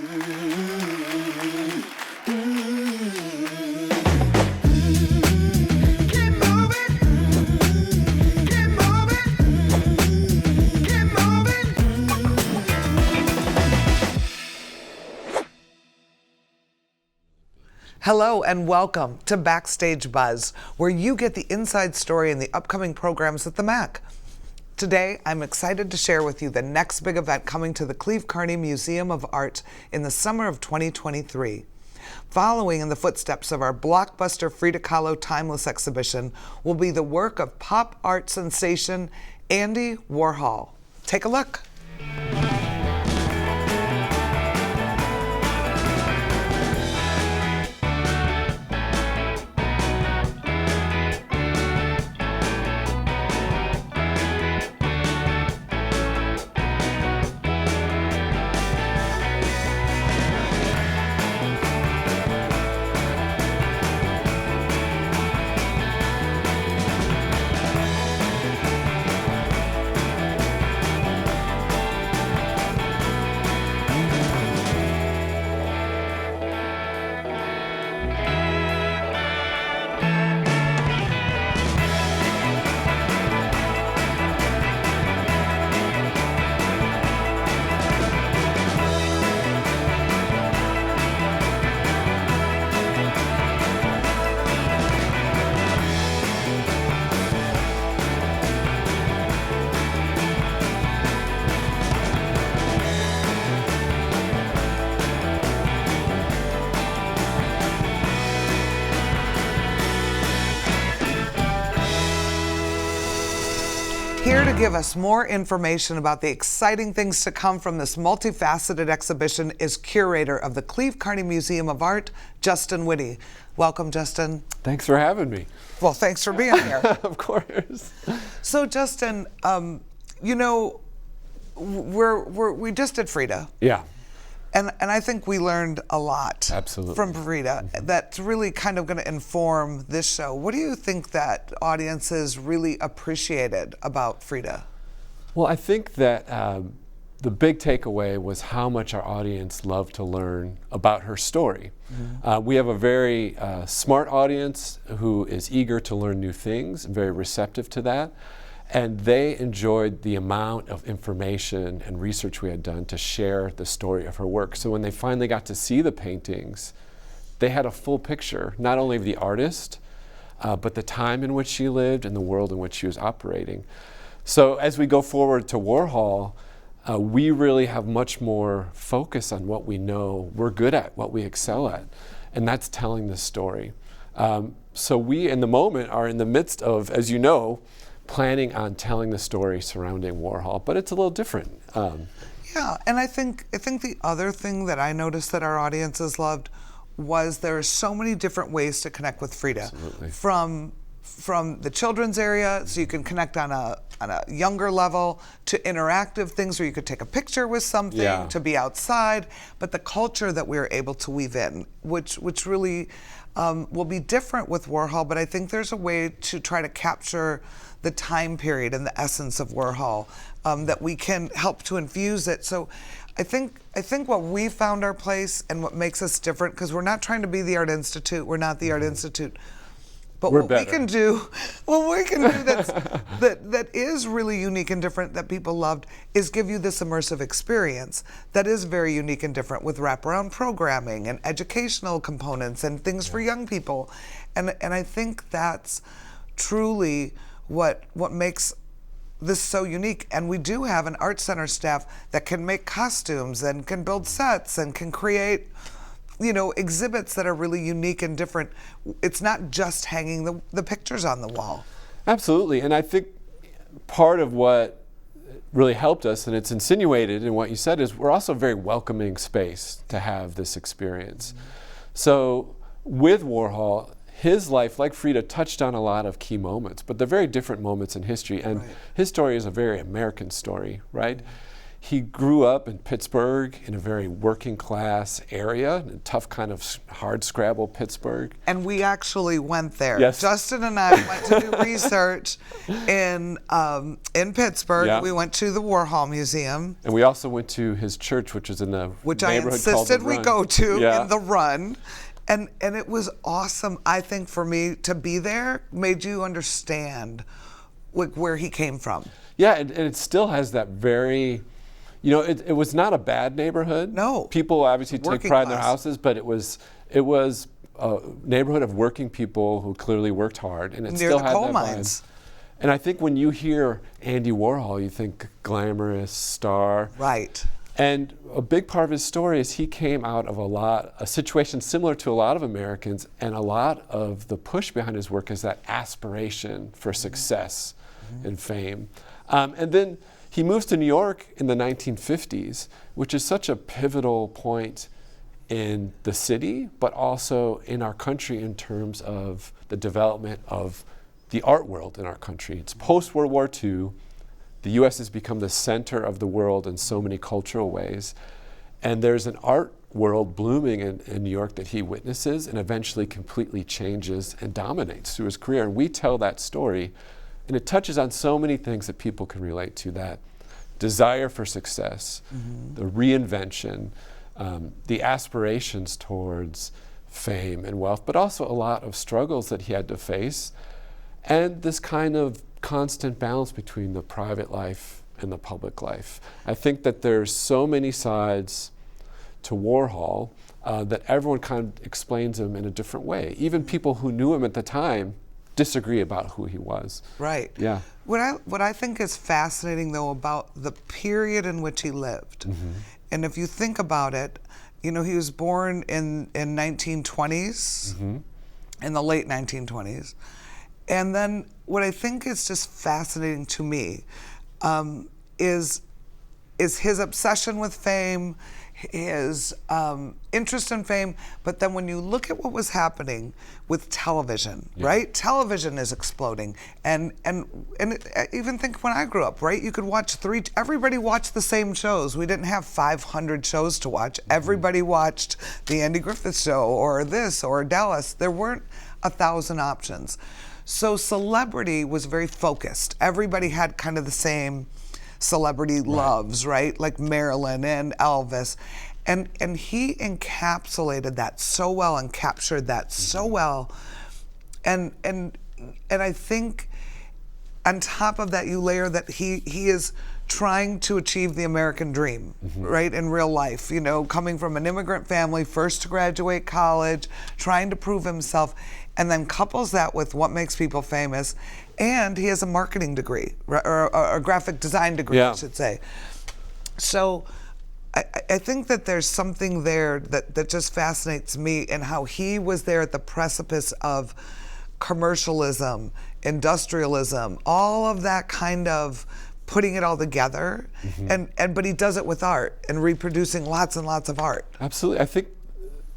Hello and welcome to Backstage Buzz, where you get the inside story and the upcoming programs at the MAC. Today, I'm excited to share with you the next big event coming to the Cleve Carney Museum of Art in the summer of 2023. Following in the footsteps of our blockbuster Frida Kahlo Timeless exhibition will be the work of pop art sensation Andy Warhol. Take a look. Here to give us more information about the exciting things to come from this multifaceted exhibition is Curator of the Cleve Carney Museum of Art, Justin Witt. Welcome, Justin. Thanks for having me. Well, thanks for being here. Of course. So, Justin, you know, we just did Frida. Yeah. And I think we learned a lot Absolutely. from Frida that's really kind of going to inform this show. What do you think that audiences really appreciated about Frida? Well, I think that the big takeaway was how much our audience loved to learn about her story. Mm-hmm. We have a very smart audience who is eager to learn new things and very receptive to that. And they enjoyed the amount of information and research we had done to share the story of her work. So when they finally got to see the paintings, they had a full picture, not only of the artist, but the time in which she lived and the world in which she was operating. So as we go forward to Warhol, we really have much more focus on what we know we're good at, what we excel at, and that's telling the story. So we, in the moment, are in the midst of, as you know, planning on telling the story surrounding Warhol, but it's a little different. Yeah, and I think the other thing that I noticed that our audiences loved was there are so many different ways to connect with Frida. Absolutely. From the children's area, so you can connect on a younger level, to interactive things where you could take a picture with something, to be outside, but the culture that we were able to weave in, which really will be different with Warhol, but I think there's a way to try to capture the time period and the essence of Warhol that we can help to infuse it. So I think what we found our place and what makes us different, because we're not trying to be the Art Institute, we're not the Art Institute, but what we can do that is really unique and different that people loved is give you this immersive experience that is very unique and different with wraparound programming and educational components and things for young people. And I think that's truly what makes this so unique. And we do have an art center staff that can make costumes and can build sets and can create, you know, exhibits that are really unique and different. It's not just hanging the pictures on the wall. Absolutely, and I think part of what really helped us, and it's insinuated in what you said, is we're also a very welcoming space to have this experience. Mm-hmm. So with Warhol, his life, like Frida, touched on a lot of key moments, but they're very different moments in history, and his story is a very American story, right? He grew up in Pittsburgh in a very working class area, a tough kind of hard scrabble Pittsburgh. And we actually went there. Yes. Justin and I went to do research in Pittsburgh. Yeah. We went to the Warhol Museum. And we also went to his church, which is in the which I neighborhood called The insisted we Run. go to Yeah. in the Run. And it was awesome, I think, for me to be there, made you understand where he came from. Yeah, and it still has that very, it was not a bad neighborhood. No. People obviously take Working pride in their class. houses, but it was a neighborhood of working people who clearly worked hard, and it Near still the had coal that mines. vibe. And I think when you hear Andy Warhol, you think glamorous star. Right. And a big part of his story is he came out of a situation similar to a lot of Americans, and a lot of the push behind his work is that aspiration for success and fame. And then he moves to New York in the 1950s, which is such a pivotal point in the city, but also in our country in terms of the development of the art world in our country. It's post-World War II. The U.S. has become the center of the world in so many cultural ways. And there's an art world blooming in New York that he witnesses and eventually completely changes and dominates through his career. And we tell that story. And it touches on so many things that people can relate to, that desire for success, the reinvention, the aspirations towards fame and wealth, but also a lot of struggles that he had to face, and this kind of constant balance between the private life and the public life. I think that there's so many sides to Warhol that everyone kind of explains him in a different way. Even people who knew him at the time disagree about who he was. Right. Yeah. What I think is fascinating, though, about the period in which he lived, and if you think about it, he was born in 1920s, in the late 1920s. And then what I think is just fascinating to me is his obsession with fame, his interest in fame, but then when you look at what was happening with television, right? Television is exploding, and even think when I grew up, right? You could watch everybody watched the same shows. We didn't have 500 shows to watch. Everybody watched the Andy Griffith Show or this or Dallas. There weren't 1,000 options. So celebrity was very focused. Everybody had kind of the same celebrity loves, right? Like Marilyn and Elvis. And he encapsulated that so well and captured that so well. And I think on top of that, you layer that he is trying to achieve the American dream, right, in real life, coming from an immigrant family, first to graduate college, trying to prove himself, and then couples that with what makes people famous. And he has a marketing degree, or a graphic design degree, I should say. So I think that there's something there that just fascinates me in how he was there at the precipice of commercialism, industrialism, all of that kind of putting it all together, but he does it with art and reproducing lots and lots of art. Absolutely. I think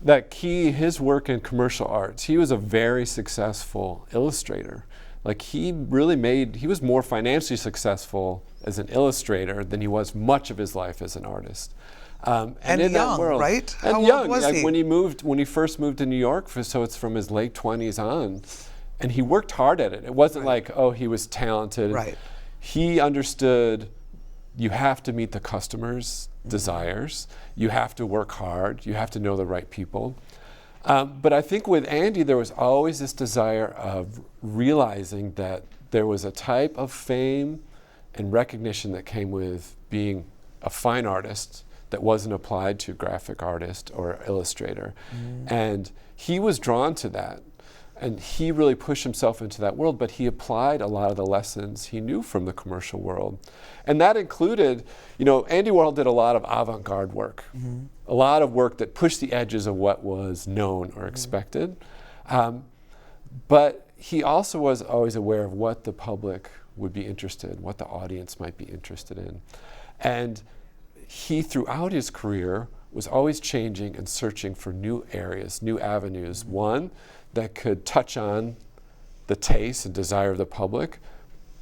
that his work in commercial arts, he was a very successful illustrator. Like he was more financially successful as an illustrator than he was much of his life as an artist. And in young, that world, right? And How young, old was like he? when he first moved to New York, so it's from his late 20s on, and he worked hard at it. It wasn't like, oh, he was talented. Right. He understood you have to meet the customer's desires. You have to work hard. You have to know the right people. But I think with Andy, there was always this desire of realizing that there was a type of fame and recognition that came with being a fine artist that wasn't applied to graphic artist or illustrator. And he was drawn to that. And he really pushed himself into that world, but he applied a lot of the lessons he knew from the commercial world. And that included, Andy Warhol did a lot of avant-garde work, a lot of work that pushed the edges of what was known or expected. But he also was always aware of what the public would be interested in, what the audience might be interested in. And he, throughout his career, was always changing and searching for new areas, new avenues. One that could touch on the taste and desire of the public,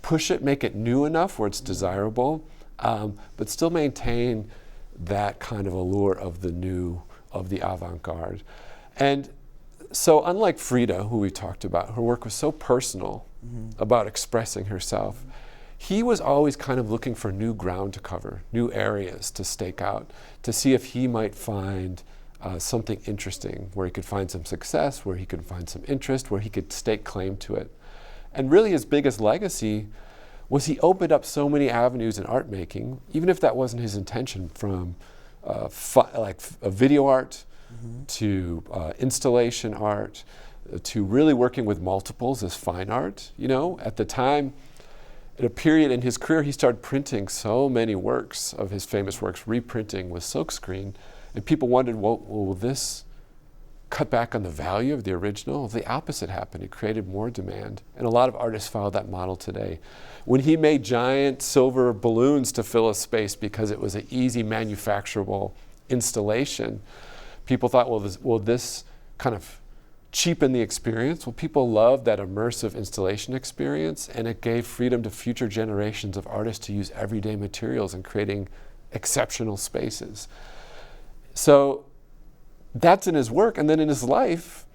push it, make it new enough where it's desirable, but still maintain that kind of allure of the new, of the avant-garde. And so unlike Frida, who we talked about, her work was so personal about expressing herself. He was always kind of looking for new ground to cover, new areas to stake out, to see if he might find something interesting, where he could find some success, where he could find some interest, where he could stake claim to it. And really his biggest legacy was he opened up so many avenues in art making, even if that wasn't his intention, from video art to installation art, to really working with multiples as fine art. You know, at the time, at a period in his career, he started printing so many works of his famous works, reprinting with silkscreen, and people wondered, well, will this cut back on the value of the original? The opposite happened. It created more demand, and a lot of artists follow that model today. When he made giant silver balloons to fill a space because it was an easy manufacturable installation, people thought, well, will this kind of cheapen the experience? Well, people loved that immersive installation experience, and it gave freedom to future generations of artists to use everyday materials in creating exceptional spaces. So that's in his work. And then in his life,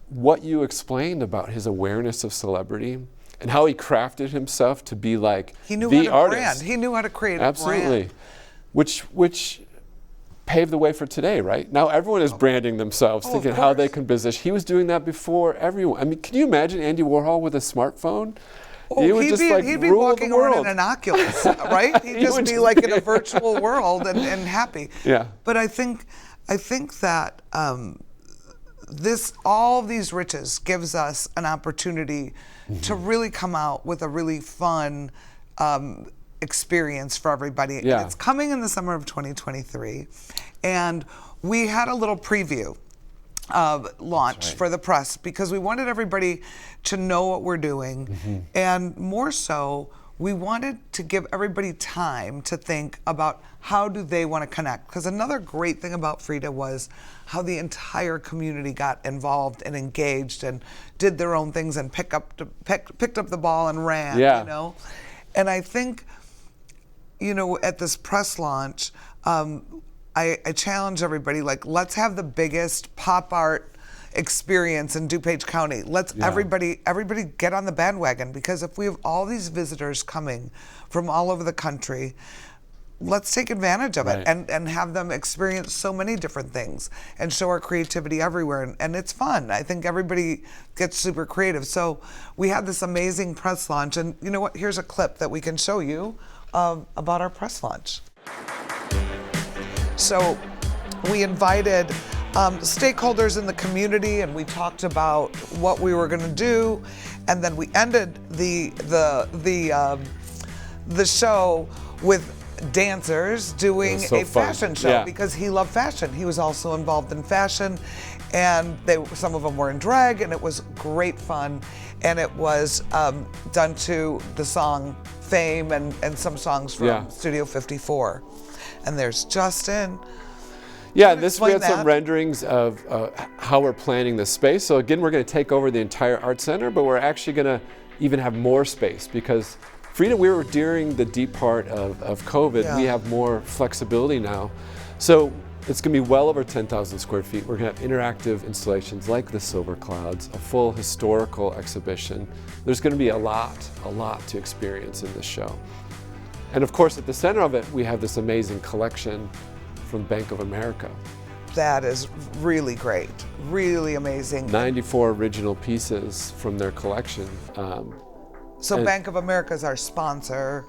what you explained about his awareness of celebrity and how he crafted himself to be like he knew the how to artist. Brand. He knew how to create Absolutely. a brand. Which paved the way for today, right? Now everyone is branding themselves, thinking how they can position. He was doing that before everyone. I mean, can you imagine Andy Warhol with a smartphone? Oh, he would just like he'd be rule walking the world. around in an Oculus, right? He'd just be like in a virtual world and happy. Yeah. But I think that all these riches gives us an opportunity to really come out with a really fun experience for everybody. Yeah. And it's coming in the summer of 2023, and we had a little preview launch for the press because we wanted everybody to know what we're doing, and more so, we wanted to give everybody time to think about how do they want to connect. Because another great thing about Frida was how the entire community got involved and engaged and did their own things and picked up the ball and ran. Yeah. You know, and I think, you know, at this press launch, I challenge everybody, like, let's have the biggest pop art experience in DuPage County. Let's everybody get on the bandwagon, because if we have all these visitors coming from all over the country, let's take advantage of it and have them experience so many different things and show our creativity everywhere. And it's fun. I think everybody gets super creative. So we had this amazing press launch, and you know what? Here's a clip that we can show you about our press launch. So we invited stakeholders in the community, and we talked about what we were going to do, and then we ended the show with dancers doing a fashion show because he loved fashion. He was also involved in fashion, and some of them were in drag, and it was great fun. And it was done to the song Fame and some songs from Studio 54. And there's Justin. Yeah, we had some renderings of how we're planning the space. So again, we're going to take over the entire art center, but we're actually going to even have more space because Frida, we were during the deep part of COVID. Yeah. We have more flexibility now. So it's going to be well over 10,000 square feet. We're going to have interactive installations like the Silver Clouds, a full historical exhibition. There's going to be a lot to experience in this show. And of course, at the center of it, we have this amazing collection from Bank of America. That is really great, really amazing. 94 original pieces from their collection. So Bank of America is our sponsor,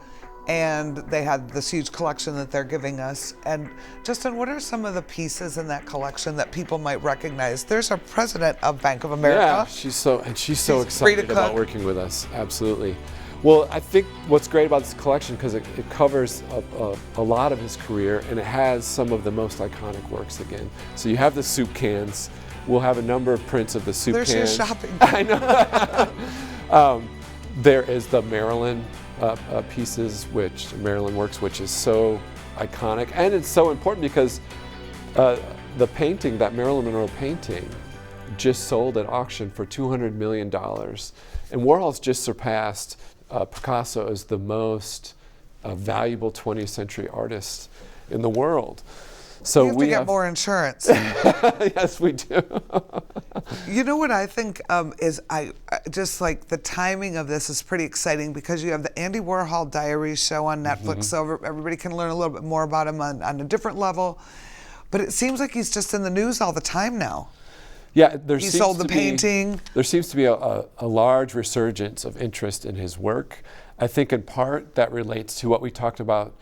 and they had this huge collection that they're giving us. And Justin, what are some of the pieces in that collection that people might recognize? There's our president of Bank of America. Yeah, she's so excited about working with us. Absolutely. Well, I think what's great about this collection, because it covers a lot of his career, and it has some of the most iconic works again. So you have the soup cans. We'll have a number of prints of the soup cans. There's your shopping. I know. There is the Marilyn pieces, Marilyn works, which is so iconic. And it's so important because the painting, that Marilyn Monroe painting, just sold at auction for $200 million. And Warhol's just surpassed Picasso as the most valuable 20th century artists in the world. So we have to get more insurance. Yes, we do. You know what I think is I just like the timing of this is pretty exciting because you have the Andy Warhol Diaries show on Netflix, so everybody can learn a little bit more about him on a different level. But it seems like he's just in the news all the time now. Yeah, he sold the painting. There seems to be a large resurgence of interest in his work. I think in part that relates to what we talked about,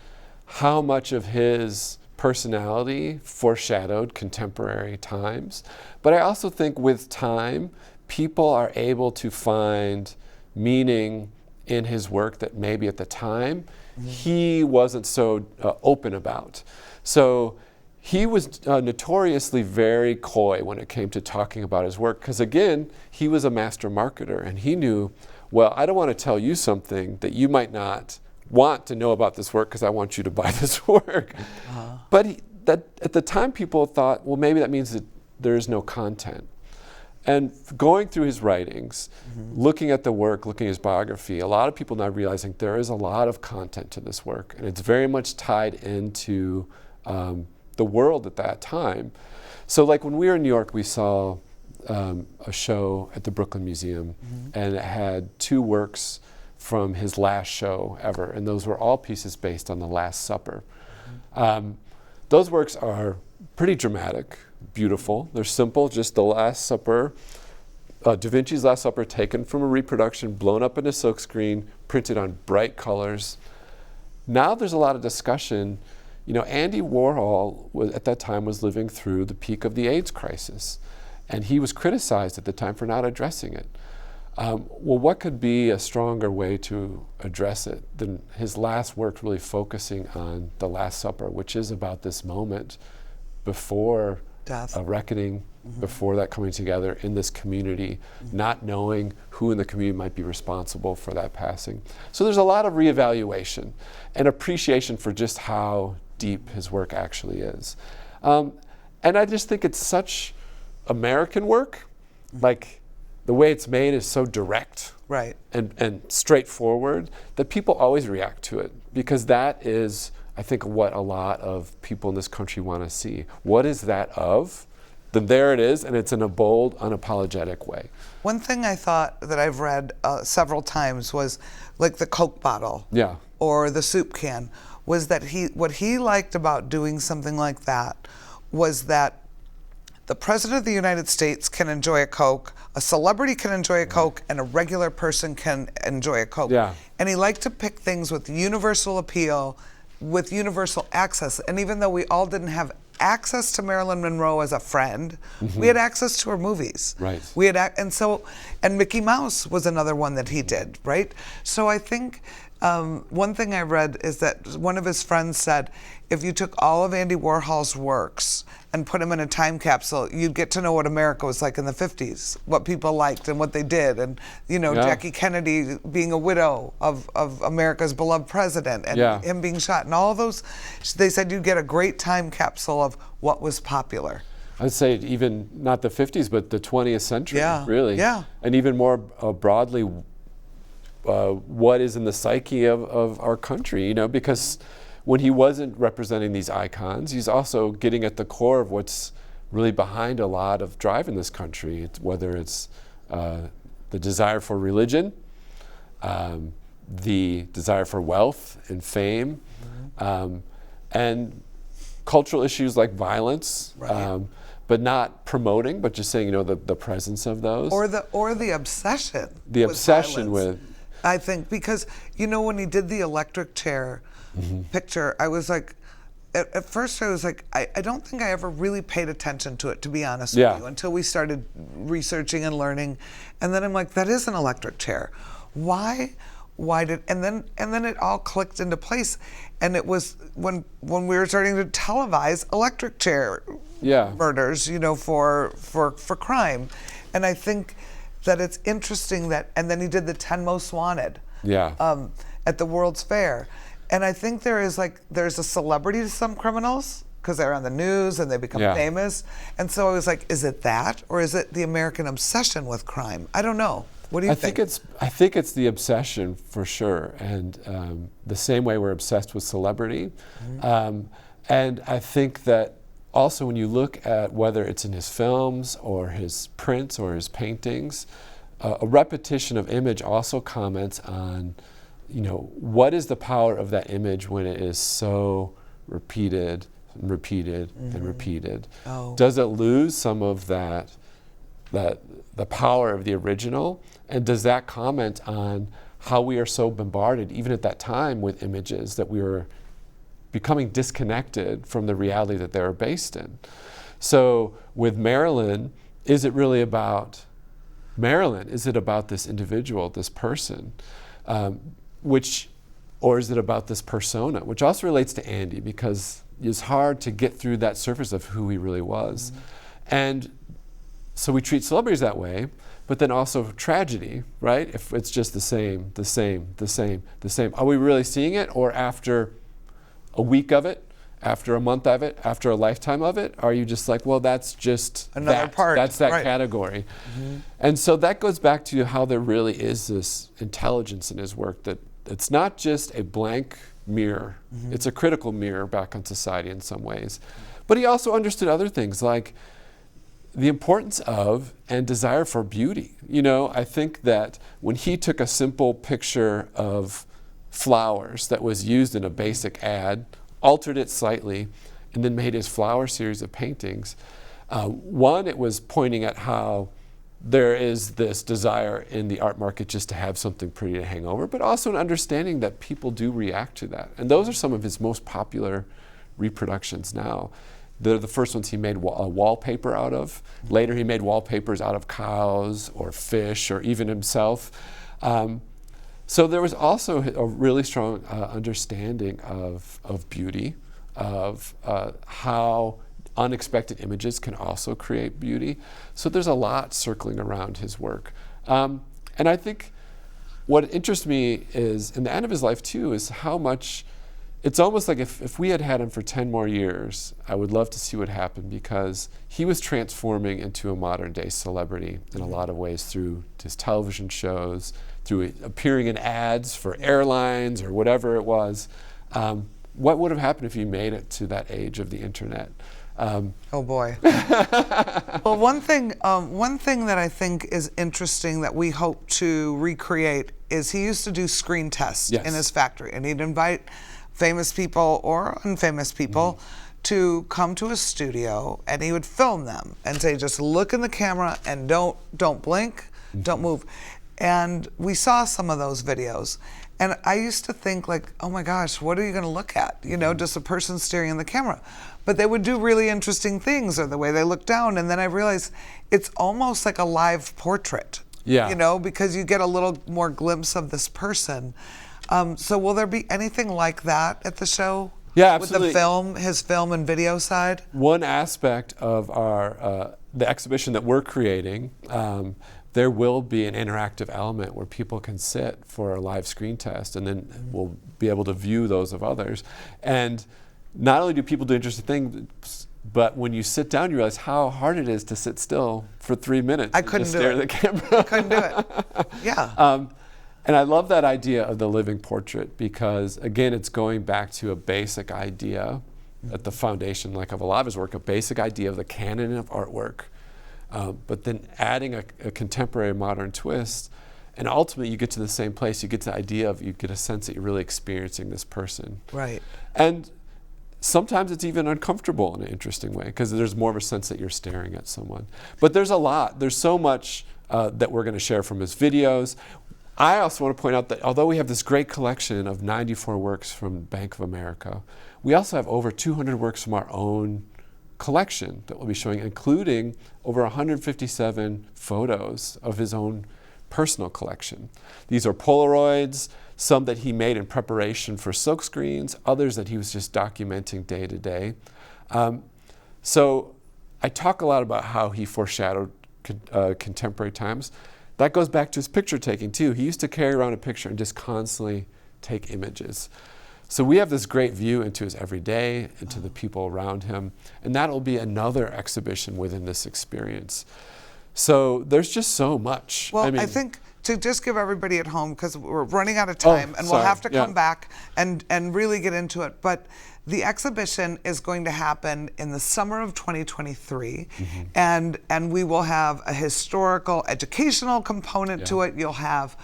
how much of his personality foreshadowed contemporary times. But I also think with time, people are able to find meaning in his work that maybe at the time he wasn't so open about. So he was notoriously very coy when it came to talking about his work, because again, he was a master marketer and he knew, well, I don't want to tell you something that you might not want to know about this work because I want you to buy this work. But that at the time people thought, well, maybe that means that there is no content. And going through his writings, looking at the work, looking at his biography, a lot of people now realizing there is a lot of content to this work, and it's very much tied into the world at that time. So like when we were in New York, we saw a show at the Brooklyn Museum, and it had 2 works from his last show ever, and those were all pieces based on the Last Supper. Those works are pretty dramatic, beautiful. They're simple, just the Last Supper, Da Vinci's Last Supper taken from a reproduction, blown up in a silkscreen, printed on bright colors. Now there's a lot of discussion. You know, Andy Warhol at that time was living through the peak of the AIDS crisis, and he was criticized at the time for not addressing it. Well, what could be a stronger way to address it than his last work really focusing on the Last Supper, which is about this moment before death, a reckoning, before that coming together in this community, not knowing who in the community might be responsible for that passing. So there's a lot of reevaluation and appreciation for just how deep his work actually is. And I just think it's such American work. Like, the way it's made is so direct, right, and straightforward that people always react to it, because that is, I think, what a lot of people in this country want to see. What is that of? Then there it is, and it's in a bold, unapologetic way. One thing I thought that I've read several times was like the Coke bottle, or the soup can, was that what he liked about doing something like that was that the President of the United States can enjoy a Coke, a celebrity can enjoy a Coke, and a regular person can enjoy a Coke. And he liked to pick things with universal appeal, with universal access. And even though we all didn't have access to Marilyn Monroe as a friend, we had access to her movies. Right. We had, and Mickey Mouse was another one that he did, right? So I think one thing I read is that one of his friends said, if you took all of Andy Warhol's works and put them in a time capsule, you'd get to know what America was like in the 50s, what people liked and what they did. And, you know, Jackie Kennedy being a widow of America's beloved president, and him being shot, and all those, they said you'd get a great time capsule of what was popular. I'd say even not the 50s, but the 20th century, really. Yeah. And even more broadly, what is in the psyche of our country, you know, because when he wasn't representing these icons, he's also getting at the core of what's really behind a lot of drive in this country, whether it's the desire for religion, the desire for wealth and fame, and cultural issues like violence, but not promoting, but just saying, you know, the presence of those. Or the obsession. The obsession with. I think, because, you know, when he did the electric chair picture, I was like, at first I was like, I don't think I ever really paid attention to it, to be honest with you, until we started researching and learning. And then I'm like, that is an electric chair. Why did, and then it all clicked into place. And it was when we were starting to televise electric chair murders, you know, for crime. And I think that it's interesting that, and then he did the 10 Most Wanted at the World's Fair. And I think there's a celebrity to some criminals because they're on the news and they become famous. And so I was like, is it that, or is it the American obsession with crime? I don't know. What do you think? I think it's the obsession for sure, and the same way we're obsessed with celebrity. And I think that also when you look at whether it's in his films or his prints or his paintings, a repetition of image also comments on, what is the power of that image when it is so repeated and repeated and repeated? Oh. Does it lose some of the power of the original? And does that comment on how we are so bombarded, even at that time, with images that we were becoming disconnected from the reality that they were based in? So with Marilyn, is it really about Marilyn? Is it about this individual, this person? Or is it about this persona? Which also relates to Andy, because it's hard to get through that surface of who he really was. And so we treat celebrities that way, but then also tragedy, right? If it's just the same. Are we really seeing it? Or after a week of it, after a month of it, after a lifetime of it, are you just like, well, that's just another part. That's that right. category. And so that goes back to how there really is this intelligence in his work, that it's not just a blank mirror. It's a critical mirror back on society in some ways. But he also understood other things, like the importance of and desire for beauty. I think that when he took a simple picture of flowers that was used in a basic ad, altered it slightly, and then made his flower series of paintings, one, it was pointing at how there is this desire in the art market just to have something pretty to hang over, but also an understanding that people do react to that. And those are some of his most popular reproductions now. They're the first ones he made a wallpaper out of. Later he made wallpapers out of cows or fish or even himself. So there was also a really strong understanding of beauty, of how unexpected images can also create beauty. So there's a lot circling around his work. And I think what interests me is, in the end of his life too, is how much, it's almost like if we had him for 10 more years, I would love to see what happened, because he was transforming into a modern day celebrity in a lot of ways through his television shows, through appearing in ads for airlines or whatever it was. What would have happened if he made it to that age of the internet? Oh boy. Well, one thing that I think is interesting that we hope to recreate is he used to do screen tests in his factory, and he'd invite famous people or unfamous people to come to his studio, and he would film them and say, just look in the camera and don't blink, don't move. And we saw some of those videos, and I used to think, like, oh my gosh, what are you going to look at? Just a person staring in the camera. But they would do really interesting things, or the way they look down, and then I realized it's almost like a live portrait. Because you get a little more glimpse of this person. So will there be anything like that at the show? Yeah, absolutely. With his film and video side? One aspect of our the exhibition that we're creating, there will be an interactive element where people can sit for a live screen test, and then we'll be able to view those of others. And not only do people do interesting things, but when you sit down, you realize how hard it is to sit still for 3 minutes. I couldn't just do stare it. at the camera. I couldn't do it. Yeah. And I love that idea of the living portrait, because again, it's going back to a basic idea at the foundation, like of a lot of his work, a basic idea of the canon of artwork, but then adding a contemporary modern twist. And ultimately you get to the same place. You get to the idea of, you get a sense that you're really experiencing this person. Right. And sometimes it's even uncomfortable in an interesting way, because there's more of a sense that you're staring at someone. But there's a lot. There's so much that we're going to share from his videos. I also want to point out that although we have this great collection of 94 works from Bank of America, we also have over 200 works from our own collection that we'll be showing, including over 157 photos of his own personal collection. These are Polaroids, some that he made in preparation for silkscreens, others that he was just documenting day to day. So I talk a lot about how he foreshadowed contemporary times. That goes back to his picture taking too. He used to carry around a picture and just constantly take images. So we have this great view into his everyday, into the people around him, and that'll be another exhibition within this experience. So there's just so much. Well, I think to just give everybody at home, because we're running out of time, and we'll sorry. have to come back and really get into it. But the exhibition is going to happen in the summer of 2023, and we will have a historical, educational component to it. You'll have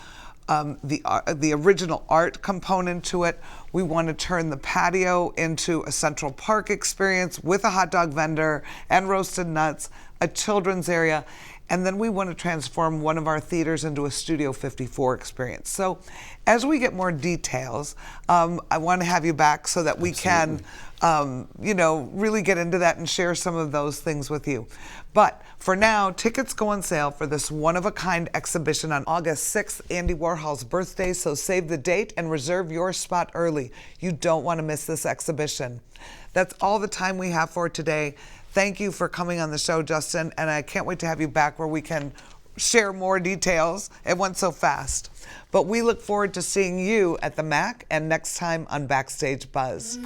the original art component to it. We want to turn the patio into a Central Park experience with a hot dog vendor and roasted nuts, a children's area, and then we want to transform one of our theaters into a Studio 54 experience. So as we get more details, I want to have you back so that we can really get into that and share some of those things with you. But for now, tickets go on sale for this one-of-a-kind exhibition on August 6th, Andy Warhol's birthday, so save the date and reserve your spot early. You don't want to miss this exhibition. That's all the time we have for today. Thank you for coming on the show, Justin, and I can't wait to have you back where we can share more details. It went so fast. But we look forward to seeing you at the MAC and next time on Backstage Buzz.